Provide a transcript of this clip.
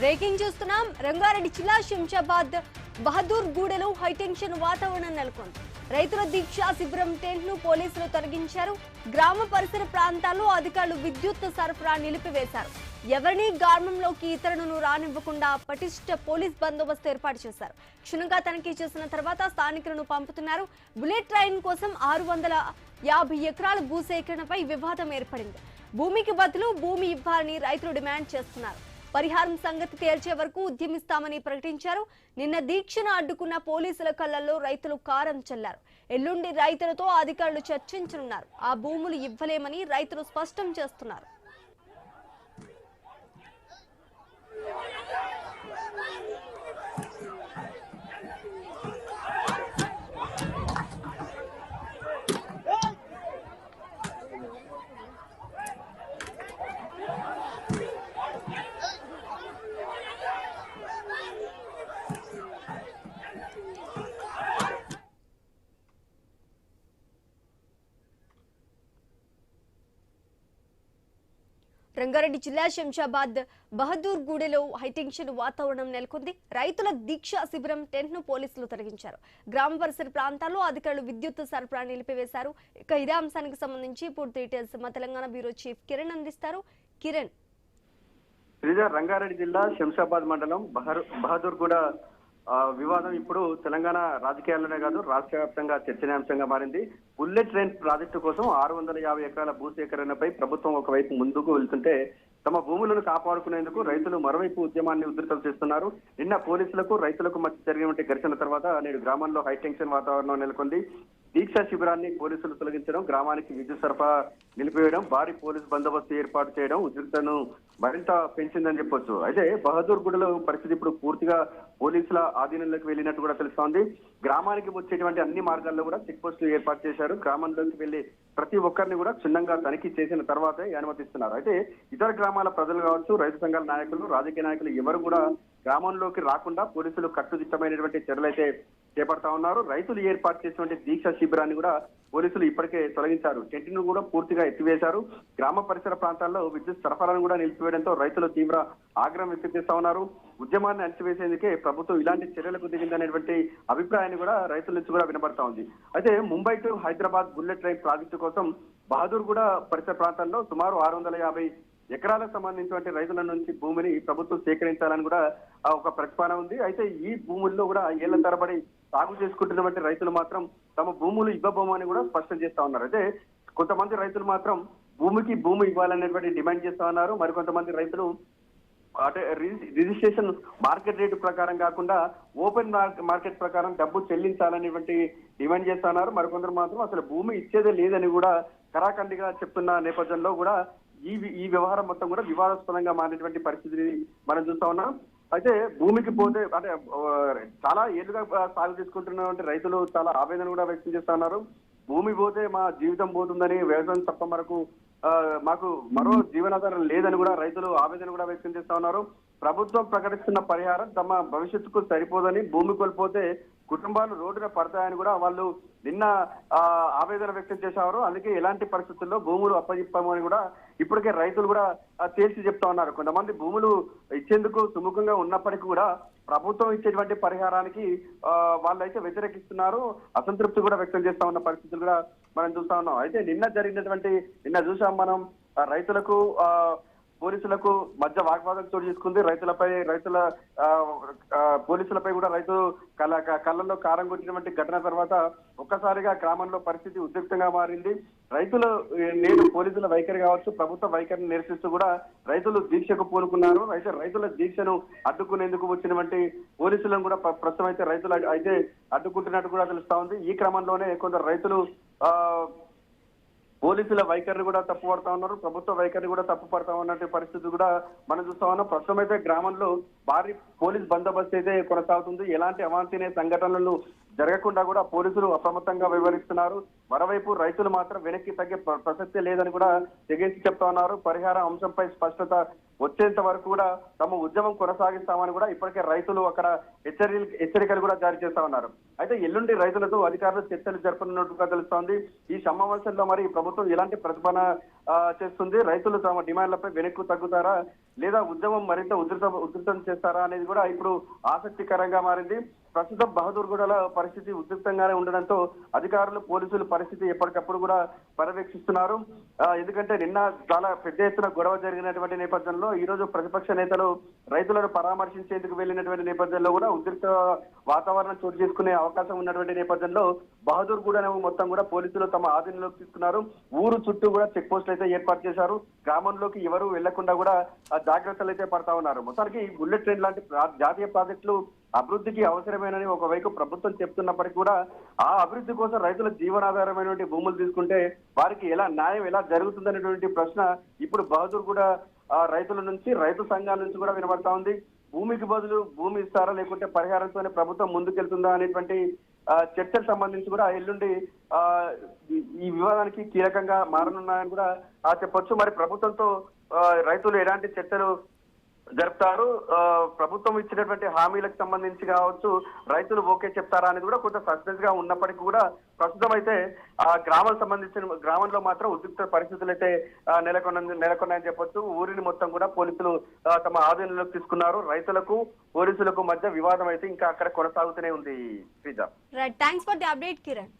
Breaking చూస్తున్నాం. రంగారెడ్డి జిల్లా Shamshabad Bahadur గూడలో high tension వాతావరణం నెలకొంది. రైతుల దీక్ష శిబిరం టెంట్ ను పోలీసులు తొలగించారు. గ్రామ పరిసర ప్రాంతాల్లో అధికారులు విద్యుత్ సరఫరా నిలిపివేశారు. ఎవరినీ గ్రామంలోకి ఇతరులను రానివ్వకుండా పటిష్ట పోలీస్ బందోబస్తు ఏర్పాటు చేశారు. క్షుణ్ణంగా తనిఖీ చేసిన తర్వాత స్థానికులను పంపుతున్నారు. బుల్లెట్ ట్రైన్ కోసం 650 ఎకరాల భూసేకరణపై వివాదం ఏర్పడింది. భూమికి బదులు భూమి ఇవ్వాలని రైతులు డిమాండ్ చేస్తున్నారు. పరిహారం సంగతి తేల్చే వరకు ఉద్యమిస్తామని ప్రకటించారు. నిన్న దీక్షను అడ్డుకున్న పోలీసుల కళ్లలో రైతులు కారం చల్లారు. ఎల్లుండి రైతులతో అధికారులు చర్చించనున్నారు. ఆ భూములు ఇవ్వలేమని రైతులు స్పష్టం చేస్తున్నారు. రంగారెడ్డి జిల్లా శంషాబాద్ బహదూర్ గూడలో హైటెన్షన్ వాతావరణం నెలకొంది. రైతుల దీక్ష శిబిరం టెంట్ ను పోలీసులు తొలగించారు. గ్రామ పరిసర ప్రాంతాల్లో అధికారులు విద్యుత్ సరఫరా నిలిపివేశారు. ఇక ఇదే అంశానికి సంబంధించి పూర్తి డీటెయిల్స్ మా తెలంగాణ బ్యూరో చీఫ్ కిరణ్ అందిస్తారు. కిరణ్, రంగారెడ్డి జిల్లా శంషాబాద్ మండలం బహదూర్ గూడ వివాదం ఇప్పుడు తెలంగాణ రాజకీయాల్లోనే కాదు రాష్ట్ర వ్యాప్తంగా చర్చనీయాంశంగా మారింది. బుల్లెట్ ట్రైన్ ప్రాజెక్టు కోసం 650 ఎకరాల భూసేకరణపై ప్రభుత్వం ఒకవైపు ముందుకు వెళ్తుంటే తమ భూములను కాపాడుకునేందుకు రైతులు మరోవైపు ఉద్యమాన్ని ఉధృతం చేస్తున్నారు. నిన్న పోలీసులకు రైతులకు మధ్య జరిగినటువంటి ఘర్షణ తర్వాత నేడు గ్రామంలో హైటెన్షన్ వాతావరణం నెలకొంది. దీక్షా శిబిరాన్ని పోలీసులు తొలగించడం, గ్రామానికి విద్యుత్ సరఫరా నిలిపివేయడం, భారీ పోలీసు బందోబస్తు ఏర్పాటు చేయడం ఉద్రిక్తతను మరింత పెంచిందని చెప్పొచ్చు. అయితే బహదూర్ గూడలో పరిస్థితి ఇప్పుడు పూర్తిగా పోలీసుల ఆధీనంలోకి వెళ్ళినట్టు కూడా తెలుస్తోంది. గ్రామానికి వచ్చేటువంటి అన్ని మార్గాల్లో కూడా చెక్ పోస్టులు ఏర్పాటు చేశారు. గ్రామంలోకి వెళ్లి ప్రతి ఒక్కరిని కూడా క్షుణ్ణంగా తనిఖీ చేసిన తర్వాతే అనుమతిస్తున్నారు. అయితే ఇతర గ్రామాల ప్రజలు కావచ్చు, రైతు సంఘాల నాయకులు, రాజకీయ నాయకులు ఎవరు కూడా గ్రామంలోకి రాకుండా పోలీసులు కట్టుదిట్టమైనటువంటి చర్యలు అయితే చేపడతా ఉన్నారు. రైతులు ఏర్పాటు చేసినటువంటి దీక్ష శిబిరాన్ని కూడా పోలీసులు ఇప్పటికే తొలగించారు. టెంట్ ను కూడా పూర్తిగా ఎత్తివేశారు. గ్రామ పరిసర ప్రాంతాల్లో విద్యుత్ సరఫరాను కూడా నిలిపివేయడంతో రైతులు తీవ్ర ఆగ్రహం వ్యక్తం చేస్తా ఉన్నారు. ఉద్యమాన్ని అణచివేసేందుకే ప్రభుత్వం ఇలాంటి చర్యలకు దిగిందనేటువంటి అభిప్రాయాన్ని కూడా రైతుల నుంచి కూడా వినబడతా ఉంది. అయితే Mumbai to Hyderabad bullet train project కోసం బహదూర్ గూడ పరిసర ప్రాంతాల్లో సుమారు 650 ఎకరాలకు సంబంధించినటువంటి రైతుల నుంచి భూమిని ప్రభుత్వం సేకరించాలని కూడా ఒక ప్రతిపాదన ఉంది. అయితే ఈ భూముల్లో కూడా ఏళ్ల తరబడి సాగు చేసుకుంటున్నటువంటి రైతులు మాత్రం తమ భూములు ఇవ్వబోమని కూడా స్పష్టం చేస్తా ఉన్నారు. అయితే కొంతమంది రైతులు మాత్రం భూమికి భూమి ఇవ్వాలనేటువంటి డిమాండ్ చేస్తా ఉన్నారు. మరికొంతమంది రైతులు అంటే రిజిస్ట్రేషన్ మార్కెట్ రేటు ప్రకారం కాకుండా ఓపెన్ మార్కెట్ ప్రకారం డబ్బు చెల్లించాలనేటువంటి డిమాండ్ చేస్తున్నారు. మరికొందరు మాత్రం అసలు భూమి ఇచ్చేదే లేదని కూడా కరాఖండిగా చెప్తున్న నేపథ్యంలో కూడా ఈ వ్యవహారం మొత్తం కూడా వివాదాస్పదంగా మారినటువంటి పరిస్థితిని మనం చూస్తా ఉన్నాం. అయితే భూమికి పోతే అంటే చాలా ఏళ్ళుగా సాగు చేసుకుంటున్నటువంటి రైతులు చాలా ఆవేదన కూడా వ్యక్తం చేస్తా ఉన్నారు. భూమి పోతే మా జీవితం పోతుందని, వ్యవసాయం తప్ప మాకు మరో జీవనాధారం లేదని కూడా రైతులు ఆవేదన కూడా వ్యక్తం చేస్తా ఉన్నారు. ప్రభుత్వం ప్రకటిస్తున్న పరిహారం తమ భవిష్యత్తుకు సరిపోదని, భూమి కోల్పోతే కుటుంబాలు రోడ్డున పడతాయని కూడా వాళ్ళు నిన్న ఆవేదన వ్యక్తం చేశారు. అందుకే ఎలాంటి పరిస్థితుల్లో భూములు అప్పగిస్తామని కూడా ఇప్పటికే రైతులు కూడా తేల్చి చెప్తా ఉన్నారు. కొంతమంది భూములు ఇచ్చేందుకు సుముఖంగా ఉన్నప్పటికీ కూడా ప్రభుత్వం ఇచ్చేటువంటి పరిహారానికి వాళ్ళైతే వ్యతిరేకిస్తున్నారు. అసంతృప్తి కూడా వ్యక్తం చేస్తా ఉన్న పరిస్థితులు కూడా మనం చూస్తా ఉన్నాం. అయితే నిన్న చూసాం మనం రైతులకు పోలీసులకు మధ్య వాగ్వాదం చోటు చేసుకుంది. పోలీసులపై కూడా రైతులు కళ్ళల్లో కారం కొట్టినటువంటి ఘటన తర్వాత ఒక్కసారిగా గ్రామంలో పరిస్థితి ఉద్రిక్తంగా మారింది. రైతులు నేడు పోలీసుల వైఖరి కావచ్చు, ప్రభుత్వ వైఖరిని నిరసిస్తూ కూడా రైతులు దీక్షకు పూనుకున్నారు. అయితే రైతుల దీక్షను అడ్డుకునేందుకు వచ్చినటువంటి పోలీసులను కూడా ప్రస్తుతం అయితే రైతులు అయితే అడ్డుకుంటున్నట్టు కూడా తెలుస్తా ఉంది. ఈ క్రమంలోనే కొందరు రైతులు పోలీసుల వైఖరిని కూడా తప్పుపడతా ఉన్నారు, ప్రభుత్వ వైఖరిని కూడా తప్పుపడతా ఉన్నట్టు పరిస్థితి కూడా మనం చూస్తా ఉన్నాం. ప్రస్తుతం అయితే గ్రామంలో భారీ పోలీస్ బందోబస్తు అయితే కొనసాగుతుంది. ఎలాంటి అవాంఛనీయ సంఘటనలు జరగకుండా కూడా పోలీసులు అప్రమత్తంగా వ్యవహరిస్తున్నారు. మరోవైపు రైతులు మాత్రం వెనక్కి తగ్గే ప్రసక్తే లేదని కూడా తెగేసి చెప్తా ఉన్నారు. పరిహార అంశంపై స్పష్టత వచ్చేంత వరకు కూడా తమ ఉద్యమం కొనసాగిస్తామని కూడా ఇప్పటికే రైతులు అక్కడ హెచ్చరికలు కూడా జారీ చేస్తా ఉన్నారు. అయితే ఎల్లుండి రైతులతో అధికారులు చర్చలు జరపనున్నట్టుగా తెలుస్తోంది. ఈ సమావేశంలో మరి ప్రభుత్వం ఎలాంటి ప్రతిపాదన చేస్తుంది. రైతులు తమ డిమాండ్లపై వెనక్కు తగ్గుతారా లేదా ఉద్యమం మరింత ఉధృతం చేస్తారా అనేది కూడా ఇప్పుడు ఆసక్తికరంగా మారింది. ప్రస్తుతం బహదూర్గూడల పరిస్థితి ఉద్రిక్తంగానే ఉండడంతో అధికారులు పోలీసులు పరిస్థితి ఎప్పటికప్పుడు కూడా పర్యవేక్షిస్తున్నారు. ఎందుకంటే నిన్న చాలా పెద్ద ఎత్తున గొడవ జరిగినటువంటి నేపథ్యంలో ఈ రోజు ప్రతిపక్ష నేతలు రైతులను పరామర్శించేందుకు వెళ్లినటువంటి నేపథ్యంలో కూడా ఉద్రిక్త వాతావరణం చోటు చేసుకునే అవకాశం ఉన్నటువంటి నేపథ్యంలో బహదూర్గూడ మొత్తం కూడా పోలీసులు తమ ఆధీనంలోకి తీసుకున్నారు. ఊరు చుట్టూ కూడా చెక్ పోస్టులు అయితే ఏర్పాటు చేశారు. గ్రామంలోకి ఎవరు వెళ్లకుండా కూడా జాగ్రత్తలు అయితే పడతా ఉన్నారు. మొత్తానికి బుల్లెట్ ట్రైన్ లాంటి జాతీయ ప్రాజెక్టులు అభివృద్ధికి అవసరమేనని ఒకవైపు ప్రభుత్వం చెప్తున్నప్పటికీ కూడా ఆ అభివృద్ధి కోసం రైతుల జీవనాధారమైనటువంటి భూములు తీసుకుంటే వారికి న్యాయం ఎలా జరుగుతుందనేటువంటి ప్రశ్న ఇప్పుడు బహదూర్గూడ రైతుల నుంచి, రైతు సంఘాల నుంచి కూడా వినబడతా ఉంది. భూమికి బదులు భూమి ఇస్తారా లేకుంటే పరిహారంతోనే ప్రభుత్వం ముందుకెళ్తుందా అనేటువంటి చర్చకు సంబంధించి కూడా ఎల్లుండి ఈ వివాదానికి కీలకంగా మారనున్నాయని కూడా చెప్పొచ్చు. మరి ప్రభుత్వంతో రైతులు ఎలాంటి చర్చలు జరుపుతారు, ప్రభుత్వం ఇచ్చినటువంటి హామీలకు సంబంధించి కావచ్చు రైతులు ఓకే చెప్తారా అనేది కూడా కొంత సస్పెన్స్ గా ఉన్నప్పటికీ కూడా ప్రస్తుతం అయితే ఆ గ్రామంలో మాత్రం ఉద్రిక్త పరిస్థితులు అయితే నెలకొన్నాయని చెప్పొచ్చు. ఊరిని మొత్తం కూడా పోలీసులు తమ ఆధీనంలోకి తీసుకున్నారు. రైతులకు పోలీసులకు మధ్య వివాదం అయితే ఇంకా అక్కడ కొనసాగుతూనే ఉంది. Sreeja, right, thanks for the update Kiran.